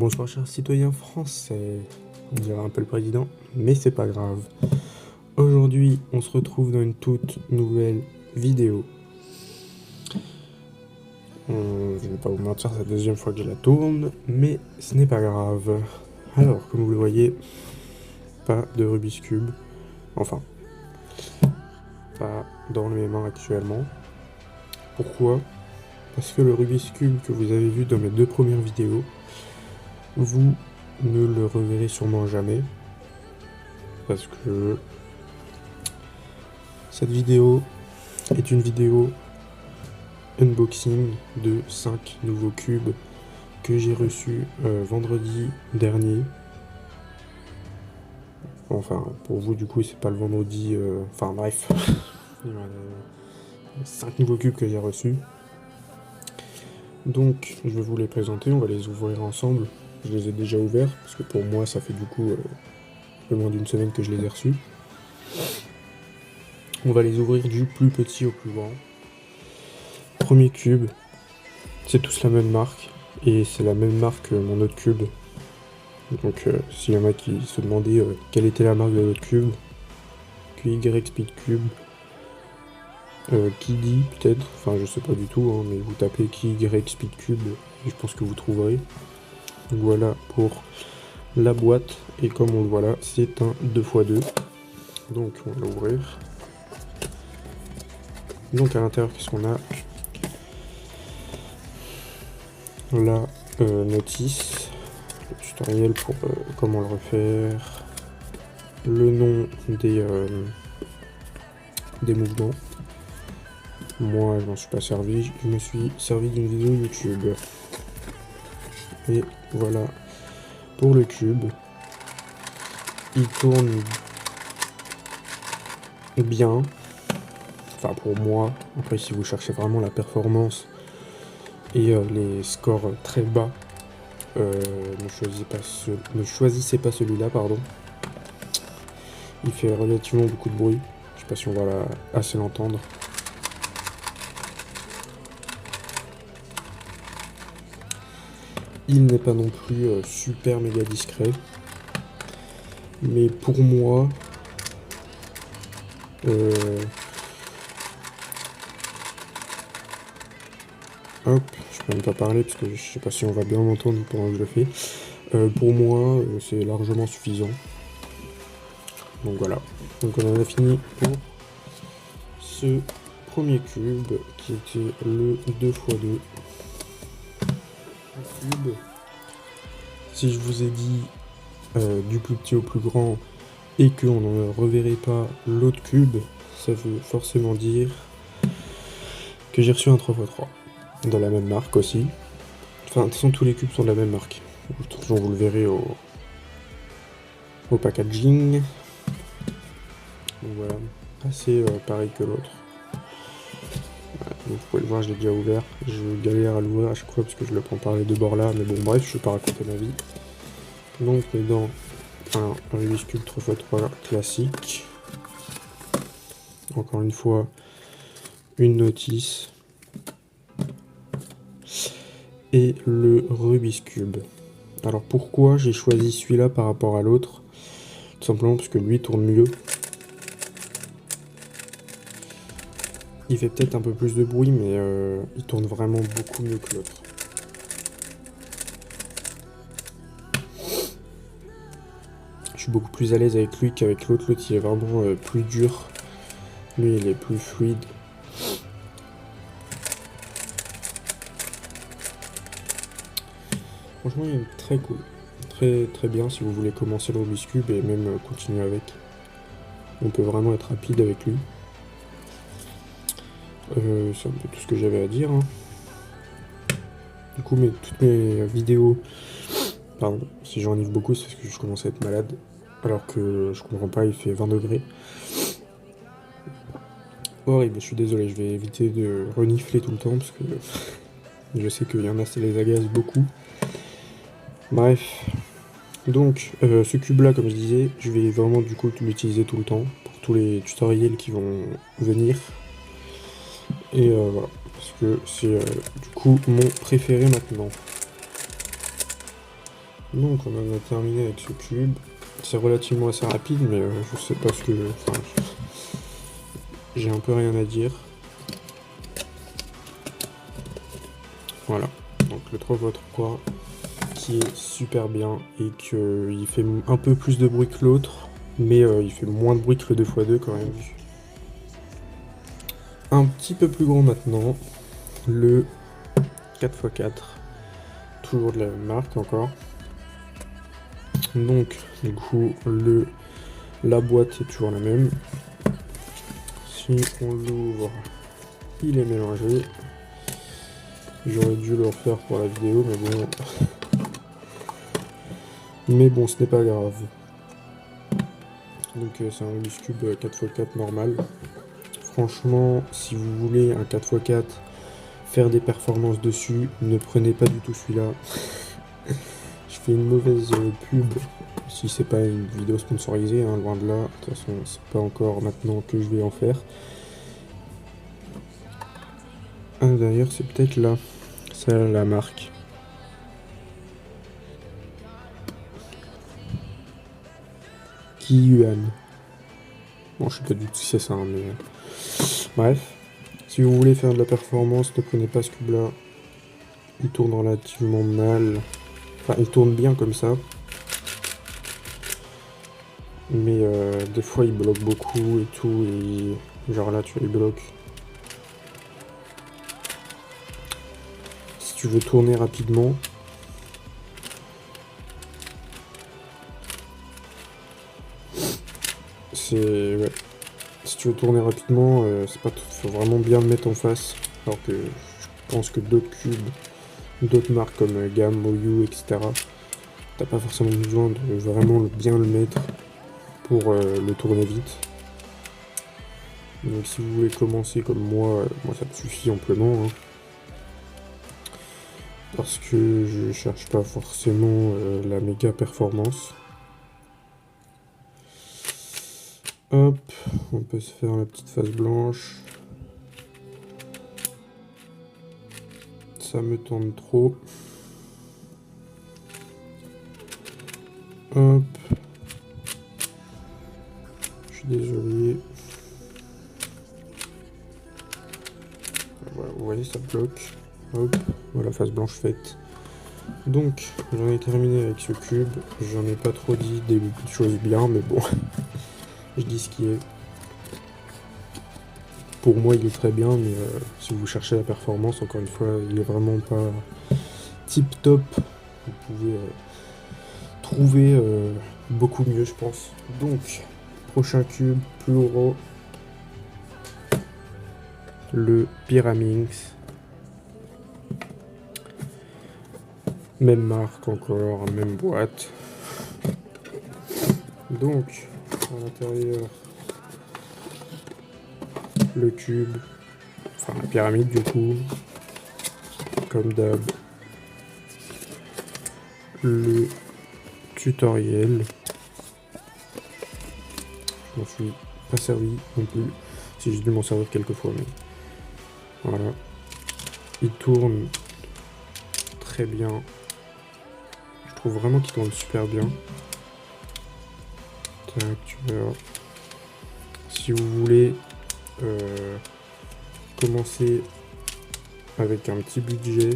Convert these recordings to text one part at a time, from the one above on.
Bonsoir chers citoyens français, on dirait un peu le président, mais c'est pas grave. Aujourd'hui, on se retrouve dans une toute nouvelle vidéo. Je vais pas vous mentir, c'est la deuxième fois que je la tourne, mais ce n'est pas grave. Alors, comme vous le voyez, pas de Rubik's Cube, enfin, pas dans mes mains actuellement. Pourquoi ? Parce que le Rubik's Cube que vous avez vu dans mes deux premières vidéos, vous ne le reverrez sûrement jamais, parce que cette vidéo est une vidéo unboxing de 5 nouveaux cubes que j'ai reçus vendredi dernier. Enfin, pour vous, du coup, c'est pas le vendredi... Enfin, bref. 5 nouveaux cubes que j'ai reçus. Donc, je vais vous les présenter, on va les ouvrir ensemble. Je les ai déjà ouverts, parce que pour moi, ça fait du coup un peu moins d'une semaine que je les ai reçus. On va les ouvrir du plus petit au plus grand. Premier cube, c'est tous la même marque, et c'est la même marque que mon autre cube. Donc s'il y en a qui se demandaient quelle était la marque de l'autre cube, QY Speed Cube, Kiddy peut-être, enfin je sais pas du tout, hein, mais vous tapez QY Speed Cube, et je pense que vous trouverez. Donc voilà pour la boîte, et comme on le voit là, c'est un 2x2. Donc on va l'ouvrir. Donc à l'intérieur, qu'est-ce qu'on a ? La notice, le tutoriel pour comment le refaire, le nom des mouvements. Moi, je m'en suis pas servi, je me suis servi d'une vidéo YouTube. Et voilà pour le cube. Il tourne bien, enfin pour moi. Après, si vous cherchez vraiment la performance et les scores très bas, ne choisissez pas celui-là, pardon. Il fait relativement beaucoup de bruit. Je sais pas si on va assez l'entendre. Il n'est pas non plus super méga discret. Mais pour moi, hop, je peux même pas parler parce que je sais pas si on va bien m'entendre pendant que je le fais. Pour moi, c'est largement suffisant. Donc voilà. Donc on en a fini pour ce premier cube qui était le 2x2 cube. Si je vous ai dit du plus petit au plus grand et qu'on ne reverrait pas l'autre cube, ça veut forcément dire que j'ai reçu un 3x3 de la même marque aussi. Enfin, de toute façon, tous les cubes sont de la même marque. De toute façon, vous le verrez au packaging. Donc voilà, assez pareil que l'autre. Voilà, donc vous pouvez le voir, je l'ai déjà ouvert. Je galère à l'ouvrir à chaque fois parce que je le prends par les deux bords là. Mais bon, bref, je vais pas raconter ma vie. Donc, on est dans un Rubik's Cube 3x3 classique. Encore une fois, une notice. Et le Rubik's Cube. Alors pourquoi j'ai choisi celui-là par rapport à l'autre ? Tout simplement parce que lui tourne mieux. Il fait peut-être un peu plus de bruit, mais il tourne vraiment beaucoup mieux que l'autre. Je suis beaucoup plus à l'aise avec lui qu'avec l'autre. L'autre, il est vraiment plus dur. Lui, il est plus fluide. Franchement, il est très cool. Très très bien si vous voulez commencer le Rubik's Cube et même continuer avec. On peut vraiment être rapide avec lui. C'est un peu tout ce que j'avais à dire. Hein. Du coup, toutes mes vidéos... Pardon, si j'enivre beaucoup, c'est parce que je commence à être malade. Alors que je comprends pas, il fait 20 degrés. Horrible, je suis désolé, je vais éviter de renifler tout le temps parce que je sais qu'il y en a, ça les agace beaucoup. Bref, donc ce cube là, comme je disais, je vais vraiment du coup l'utiliser tout le temps pour tous les tutoriels qui vont venir. Et voilà, parce que c'est du coup mon préféré maintenant. Donc on en a terminé avec ce cube. C'est relativement assez rapide, mais je sais pas ce que... Enfin, j'ai un peu rien à dire. Voilà, donc le 3x3 qui est super bien et qu'il fait un peu plus de bruit que l'autre, mais il fait moins de bruit que le 2x2 quand même. Un petit peu plus grand maintenant, le 4x4, toujours de la même marque encore. Donc du coup la boîte est toujours la même. Si on l'ouvre, il est mélangé. J'aurais dû le refaire pour la vidéo, mais bon. Mais bon, ce n'est pas grave. Donc c'est un Rubik's Cube 4x4 normal. Franchement, si vous voulez un 4x4, faire des performances dessus, ne prenez pas du tout celui-là. Je fais une mauvaise pub si c'est pas une vidéo sponsorisée, hein, loin de là. De toute façon, c'est pas encore maintenant que je vais en faire. Ah, d'ailleurs, c'est peut-être là. C'est la marque. Qiyuan. Bon, je sais pas du tout si c'est ça, hein, mais... Bref. Si vous voulez faire de la performance, ne prenez pas ce cube-là. Il tourne relativement mal. Enfin, il tourne bien comme ça. Mais des fois, il bloque beaucoup et tout. Et genre là, tu vois, il bloque. Si tu veux tourner rapidement... Ouais. Si tu veux tourner rapidement, c'est pas faut vraiment bien le mettre en face. Alors que je pense que d'autres cubes, d'autres marques comme Gam, Moyu, etc. T'as pas forcément besoin de vraiment bien le mettre pour le tourner vite. Donc si vous voulez commencer comme moi ça me suffit amplement. Hein. Parce que je cherche pas forcément la méga performance. Hop, on peut se faire la petite face blanche. Ça me tente trop. Hop. Je suis désolé. Voilà, vous voyez, ça bloque. Hop, voilà, face blanche faite. Donc, j'en ai terminé avec ce cube. J'en ai pas trop dit des choses bien, mais bon. Je dis ce qui est. Pour moi, il est très bien, mais si vous cherchez la performance, encore une fois, il est vraiment pas tip top. Vous pouvez trouver beaucoup mieux, je pense. Donc, prochain cube, plus gros, le Pyraminx. Même marque encore, même boîte. Donc, à l'intérieur, le cube, enfin la pyramide du coup, comme d'hab, le tutoriel. Je m'en suis pas servi non plus, si j'ai dû m'en servir quelques fois, mais voilà. Il tourne très bien. Je trouve vraiment qu'il tourne super bien. Tac, tu verras. Si vous voulez commencer avec un petit budget,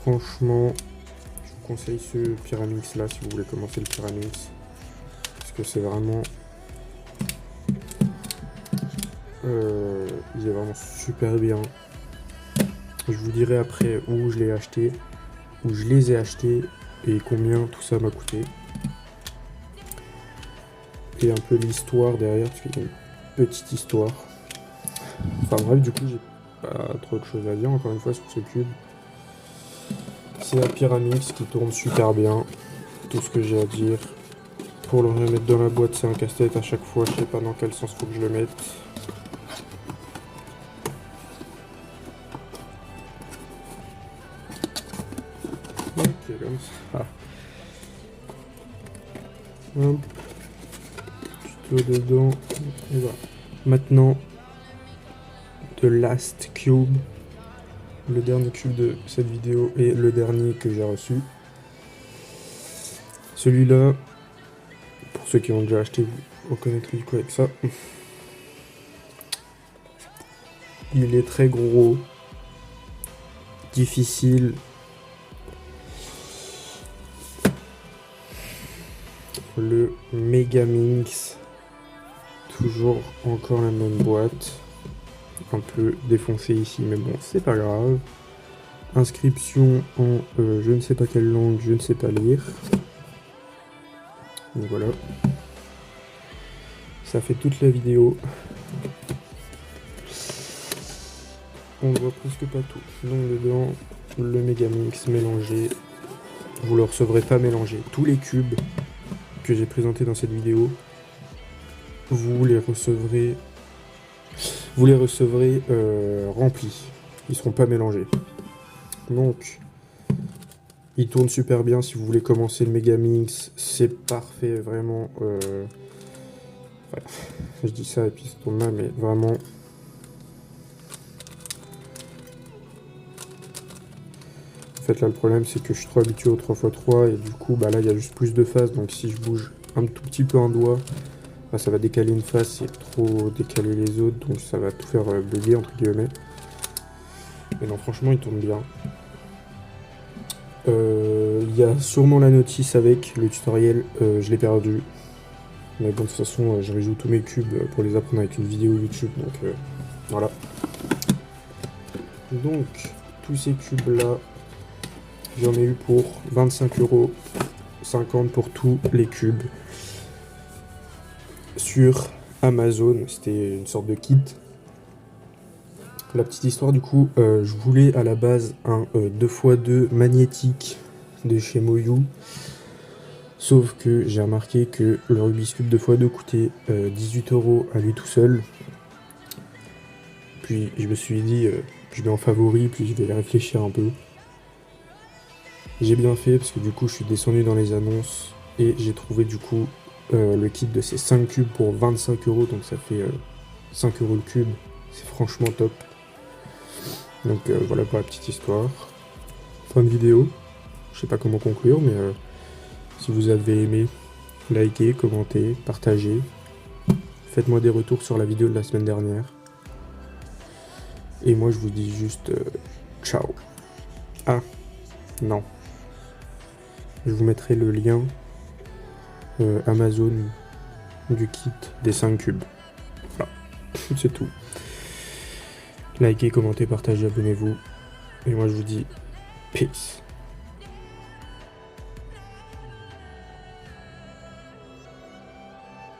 franchement, je vous conseille ce Pyraminx là si vous voulez commencer le Pyraminx. Parce que c'est vraiment... il est vraiment super bien. Je vous dirai après où je l'ai acheté, où je les ai achetés et combien tout ça m'a coûté. Et un peu l'histoire derrière, parce qu'il y a une petite histoire. Enfin bref, du coup, j'ai pas trop de choses à dire encore une fois sur ce cube. C'est la Pyraminx qui tourne super bien. Tout ce que j'ai à dire. Pour le remettre dans la boîte, c'est un casse-tête à chaque fois. Je sais pas dans quel sens faut que je le mette. Ok, comme ça. Hop. Tuto dedans. Et voilà. Maintenant, The Last Cube. Le dernier cube de cette vidéo et le dernier que j'ai reçu. celui-là, pour ceux qui ont déjà acheté, vous reconnaîtrez du coup avec ça. Il est très gros, difficile. Le Megaminx, toujours encore la même boîte, un peu défoncé ici, mais bon, c'est pas grave. Inscription en je ne sais pas quelle langue, je ne sais pas lire. Donc voilà. Ça fait toute la vidéo. On ne voit presque pas tout. Donc dedans, le Megaminx mélangé. Vous le recevrez pas mélangé. Tous les cubes que j'ai présentés dans cette vidéo, vous les recevrez remplis. Ils seront pas mélangés. Donc, il tourne super bien si vous voulez commencer le Megaminx. C'est parfait, vraiment. Ouais, je dis ça et puis ça tourne mal, mais vraiment. En fait, là, le problème, c'est que je suis trop habitué au 3x3 et du coup, bah là, il y a juste plus de faces. Donc, si je bouge un tout petit peu un doigt, bah, ça va décaler une face et trop décaler les autres. Donc, ça va tout faire bugger, entre guillemets. Mais non, franchement, il tourne bien. Il y a sûrement la notice avec le tutoriel, je l'ai perdu. Mais bon, de toute façon, je réjoue tous mes cubes pour les apprendre avec une vidéo YouTube, donc voilà. Donc, tous ces cubes-là, j'en ai eu pour 25,50 € pour tous les cubes. Sur Amazon, c'était une sorte de kit. La petite histoire du coup, je voulais à la base un 2x2 magnétique de chez Moyu. Sauf que j'ai remarqué que le Rubik's Cube 2x2 coûtait 18 € à lui tout seul. Puis je me suis dit, je mets en favori, puis je vais réfléchir un peu. J'ai bien fait parce que du coup je suis descendu dans les annonces et j'ai trouvé du coup le kit de ces 5 cubes pour 25 €, donc ça fait 5 € le cube. C'est franchement top. Donc voilà pour la petite histoire. Fin de vidéo. Je sais pas comment conclure, mais si vous avez aimé, likez, commentez, partagez. Faites-moi des retours sur la vidéo de la semaine dernière. Et moi je vous dis juste ciao. Ah, non. Je vous mettrai le lien Amazon du kit des 5 cubes. Voilà, c'est tout. Likez, commentez, partagez, abonnez-vous. Et moi je vous dis peace.